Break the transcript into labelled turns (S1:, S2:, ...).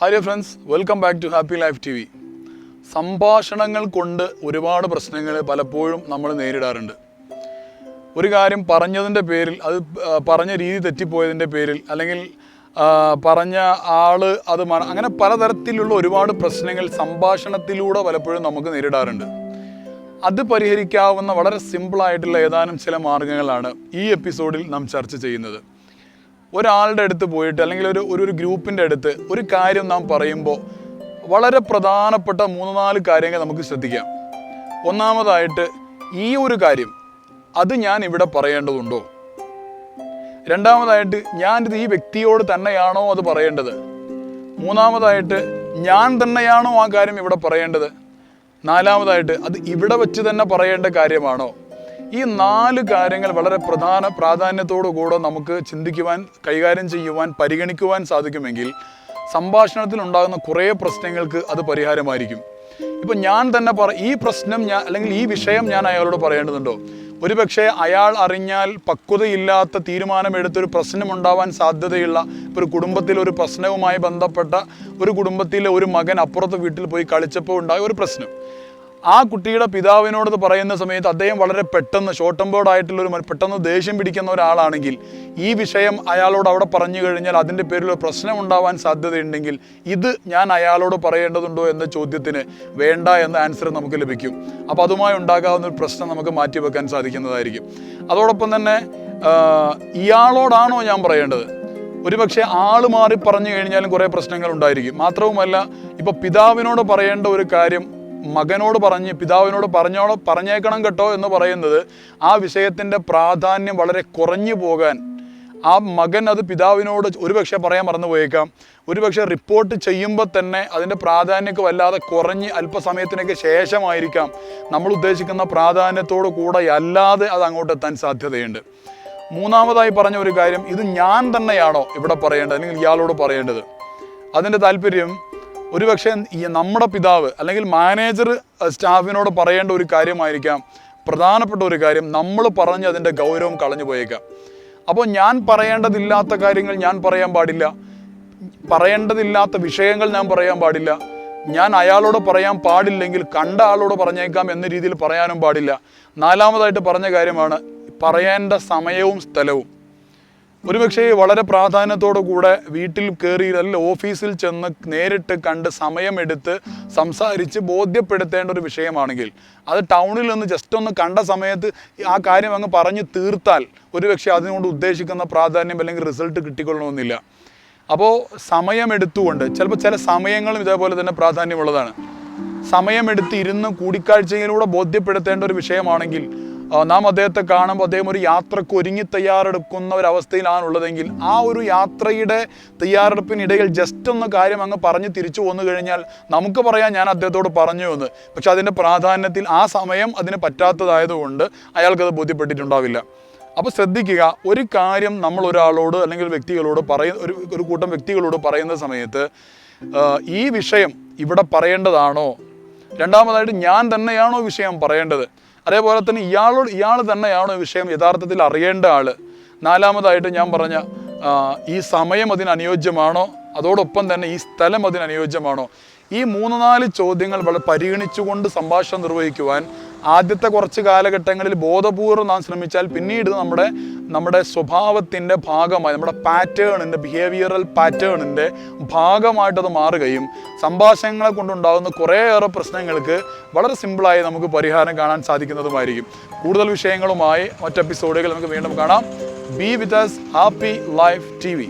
S1: Hi friends, welcome back to happy life T V. സംഭാഷണങ്ങൾ കൊണ്ട് ഒരുപാട് പ്രശ്നങ്ങൾ പലപ്പോഴും നമ്മൾ നേരിടാറുണ്ട്. ഒരു കാര്യം പറഞ്ഞതിൻ്റെ പേരിൽ, അത് പറഞ്ഞ രീതി തെറ്റിപ്പോയതിൻ്റെ പേരിൽ, അല്ലെങ്കിൽ പറഞ്ഞ ആൾ അത് അങ്ങനെ പലതരത്തിലുള്ള ഒരുപാട് പ്രശ്നങ്ങൾ സംഭാഷണത്തിലൂടെ പലപ്പോഴും നമുക്ക് നേരിടാറുണ്ട്. അത് പരിഹരിക്കാവുന്ന വളരെ സിമ്പിളായിട്ടുള്ള ഏതാനും ചില മാർഗ്ഗങ്ങളാണ് ഈ എപ്പിസോഡിൽ നാം ചർച്ച ചെയ്യുന്നത്. ഒരാളുടെ അടുത്ത് പോയിട്ട്, അല്ലെങ്കിൽ ഒരു ഗ്രൂപ്പിൻ്റെ അടുത്ത് ഒരു കാര്യം നാം പറയുമ്പോൾ വളരെ പ്രധാനപ്പെട്ട 3-4 കാര്യങ്ങൾ നമുക്ക് ശ്രദ്ധിക്കാം. ഒന്നാമതായിട്ട്, ഈ ഒരു കാര്യം അത് ഞാൻ ഇവിടെ പറയേണ്ടതുണ്ടോ? രണ്ടാമതായിട്ട്, ഞാനിത് ഈ വ്യക്തിയോട് തന്നെയാണോ അത് പറയേണ്ടത്? മൂന്നാമതായിട്ട്, ഞാൻ തന്നെയാണോ ആ കാര്യം ഇവിടെ പറയേണ്ടത്? നാലാമതായിട്ട്, അത് ഇവിടെ വെച്ച് തന്നെ പറയേണ്ട കാര്യമാണോ? ഈ 4 കാര്യങ്ങൾ വളരെ പ്രാധാന്യത്തോടു കൂടെ നമുക്ക് ചിന്തിക്കുവാൻ, കൈകാര്യം ചെയ്യുവാൻ, പരിഗണിക്കുവാൻ സാധിക്കുമെങ്കിൽ സംഭാഷണത്തിൽ ഉണ്ടാകുന്ന കുറേ പ്രശ്നങ്ങൾക്ക് അത് പരിഹാരമായിരിക്കും. ഇപ്പം ഞാൻ തന്നെ ഈ പ്രശ്നം അല്ലെങ്കിൽ ഈ വിഷയം ഞാൻ അയാളോട് പറയേണ്ടതുണ്ടോ? ഒരുപക്ഷെ അയാൾ അറിഞ്ഞാൽ പക്വതയില്ലാത്ത തീരുമാനമെടുത്തൊരു പ്രശ്നമുണ്ടാവാൻ സാധ്യതയുള്ള, ഇപ്പോൾ ഒരു കുടുംബത്തിലൊരു പ്രശ്നവുമായി ബന്ധപ്പെട്ട ഒരു കുടുംബത്തിലെ ഒരു മകൻ അപ്പുറത്തെ വീട്ടിൽ പോയി കളിച്ചപ്പോൾ ഉണ്ടായ ഒരു പ്രശ്നം, ആ കുട്ടിയുടെ പിതാവിനോട് പറയുന്ന സമയത്ത് അദ്ദേഹം വളരെ പെട്ടെന്ന് ഷോർട്ട് ടെമ്പേർഡായിട്ടുള്ളൊരു പെട്ടെന്ന് ദേഷ്യം പിടിക്കുന്ന ഒരാളാണെങ്കിൽ ഈ വിഷയം അയാളോട് അവിടെ പറഞ്ഞു കഴിഞ്ഞാൽ അതിൻ്റെ പേരിൽ ഒരു പ്രശ്നം ഉണ്ടാവാൻ സാധ്യതയുണ്ടെങ്കിൽ ഇത് ഞാൻ അയാളോട് പറയേണ്ടതുണ്ടോ എന്ന ചോദ്യത്തിന് വേണ്ട എന്ന ആൻസർ നമുക്ക് ലഭിക്കും. അപ്പോൾ അതുമായി ഉണ്ടാകാവുന്ന ഒരു പ്രശ്നം നമുക്ക് മാറ്റിവെക്കാൻ സാധിക്കുന്നതായിരിക്കും. അതോടൊപ്പം തന്നെ ഇയാളോടാണോ ഞാൻ പറയേണ്ടത്? ഒരുപക്ഷെ ആൾ മാറി പറഞ്ഞു കഴിഞ്ഞാലും കുറേ പ്രശ്നങ്ങൾ ഉണ്ടായിരിക്കും. മാത്രവുമല്ല, ഇപ്പോൾ പിതാവിനോട് പറയേണ്ട ഒരു കാര്യം മകനോട് പിതാവിനോട് പറഞ്ഞേക്കണം കേട്ടോ എന്ന് പറയുന്നത് ആ വിഷയത്തിൻ്റെ പ്രാധാന്യം വളരെ കുറഞ്ഞു പോകാൻ, ആ മകൻ അത് പിതാവിനോട് ഒരുപക്ഷെ പറയാൻ മറന്നു പോയേക്കാം. ഒരുപക്ഷെ റിപ്പോർട്ട് ചെയ്യുമ്പോൾ തന്നെ അതിൻ്റെ പ്രാധാന്യമൊക്കെ വല്ലാതെ കുറഞ്ഞ് അല്പസമയത്തിനൊക്കെ ശേഷമായിരിക്കാം നമ്മൾ ഉദ്ദേശിക്കുന്ന പ്രാധാന്യത്തോടു കൂടെ അല്ലാതെ അത് അങ്ങോട്ട് എത്താൻ സാധ്യതയുണ്ട്. മൂന്നാമതായി പറഞ്ഞ ഒരു കാര്യം, ഇത് ഞാൻ തന്നെയാണോ ഇവിടെ പറയേണ്ടത് അല്ലെങ്കിൽ ഇയാളോട് പറയേണ്ടത്? അതിൻ്റെ താല്പര്യം ഒരുപക്ഷെ നമ്മുടെ പിതാവ് അല്ലെങ്കിൽ മാനേജർ സ്റ്റാഫിനോട് പറയേണ്ട ഒരു കാര്യമായിരിക്കാം, പ്രധാനപ്പെട്ട ഒരു കാര്യം നമ്മൾ പറഞ്ഞ് അതിൻ്റെ ഗൗരവം കളഞ്ഞു പോയേക്കാം. അപ്പോൾ ഞാൻ പറയേണ്ടതില്ലാത്ത കാര്യങ്ങൾ ഞാൻ പറയാൻ പാടില്ല, പറയേണ്ടതില്ലാത്ത വിഷയങ്ങൾ ഞാൻ പറയാൻ പാടില്ല, ഞാൻ അയാളോട് പറയാൻ പാടില്ലെങ്കിൽ കണ്ട ആളോട് പറഞ്ഞേക്കാം എന്ന രീതിയിൽ പറയാനും പാടില്ല. നാലാമതായിട്ട് പറഞ്ഞ കാര്യമാണ് പറയേണ്ട സമയവും സ്ഥലവും. ഒരുപക്ഷെ വളരെ പ്രാധാന്യത്തോടു കൂടെ വീട്ടിൽ കയറി അല്ലെങ്കിൽ ഓഫീസിൽ ചെന്ന് നേരിട്ട് കണ്ട് സമയമെടുത്ത് സംസാരിച്ച് ബോധ്യപ്പെടുത്തേണ്ട ഒരു വിഷയമാണെങ്കിൽ അത് ടൗണിൽ നിന്ന് ജസ്റ്റ് ഒന്ന് കണ്ട സമയത്ത് ആ കാര്യം അങ്ങ് പറഞ്ഞ് തീർത്താൽ ഒരുപക്ഷെ അതിനുകൊണ്ട് ഉദ്ദേശിക്കുന്ന പ്രാധാന്യം അല്ലെങ്കിൽ റിസൾട്ട് കിട്ടിക്കൊള്ളണമെന്നില്ല. അപ്പോൾ സമയമെടുത്തുകൊണ്ട്, ചിലപ്പോൾ ചില സമയങ്ങളും ഇതേപോലെ തന്നെ പ്രാധാന്യമുള്ളതാണ്. സമയമെടുത്ത് ഇരുന്ന് കൂടിക്കാഴ്ചയിലൂടെ ബോധ്യപ്പെടുത്തേണ്ട ഒരു വിഷയമാണെങ്കിൽ നാം അദ്ദേഹത്തെ കാണുമ്പോൾ അദ്ദേഹം ഒരു യാത്രക്ക് ഒരുങ്ങി തയ്യാറെടുക്കുന്ന ഒരവസ്ഥയിലാണുള്ളതെങ്കിൽ ആ ഒരു യാത്രയുടെ തയ്യാറെടുപ്പിനിടയിൽ ജസ്റ്റ് ഒന്ന് കാര്യം അങ്ങ് പറഞ്ഞ് തിരിച്ചു വന്നു കഴിഞ്ഞാൽ നമുക്ക് പറയാം ഞാൻ അദ്ദേഹത്തോട് പറഞ്ഞു എന്ന്. പക്ഷെ അതിൻ്റെ പ്രാധാന്യത്തിൽ ആ സമയം അതിന് പറ്റാത്തതായതുകൊണ്ട് അയാൾക്കത് ബോധ്യപ്പെട്ടിട്ടുണ്ടാവില്ല. അപ്പോൾ ശ്രദ്ധിക്കുക, ഒരു കാര്യം നമ്മൾ ഒരാളോട് അല്ലെങ്കിൽ വ്യക്തികളോട് ഒരു കൂട്ടം വ്യക്തികളോട് പറയുന്ന സമയത്ത് ഈ വിഷയം ഇവിടെ പറയേണ്ടതാണോ? രണ്ടാമതായിട്ട്, ഞാൻ തന്നെയാണോ വിഷയം പറയേണ്ടത്? അതേപോലെ തന്നെ ഇയാൾ തന്നെയാണോ വിഷയം യഥാർത്ഥത്തിൽ അറിയേണ്ട ആൾ? നാലാമതായിട്ട് ഞാൻ പറഞ്ഞ ഈ സമയം അതിന് അനുയോജ്യമാണോ? അതോടൊപ്പം തന്നെ ഈ സ്ഥലം അതിന് അനുയോജ്യമാണോ? ഈ 3-4 ചോദ്യങ്ങൾ വളരെ പരിഗണിച്ചുകൊണ്ട് സംഭാഷണം നിർവഹിക്കുവാൻ ആദ്യത്തെ കുറച്ച് കാലഘട്ടങ്ങളിൽ ബോധപൂർവ്വം നാം ശ്രമിച്ചാൽ പിന്നീട് നമ്മുടെ സ്വഭാവത്തിൻ്റെ ഭാഗമായി, നമ്മുടെ പാറ്റേണിൻ്റെ, ബിഹേവിയറൽ പാറ്റേണിൻ്റെ ഭാഗമായിട്ടത് മാറുകയും സംഭാഷണങ്ങളെ കൊണ്ടുണ്ടാകുന്ന കുറേയേറെ പ്രശ്നങ്ങൾക്ക് വളരെ സിമ്പിളായി നമുക്ക് പരിഹാരം കാണാൻ സാധിക്കുന്നതുമായിരിക്കും. കൂടുതൽ വിഷയങ്ങളുമായി മറ്റ് എപ്പിസോഡുകൾ നമുക്ക് വീണ്ടും കാണാം. ബി വിത്ത് us, ഹാപ്പി ലൈഫ് TV.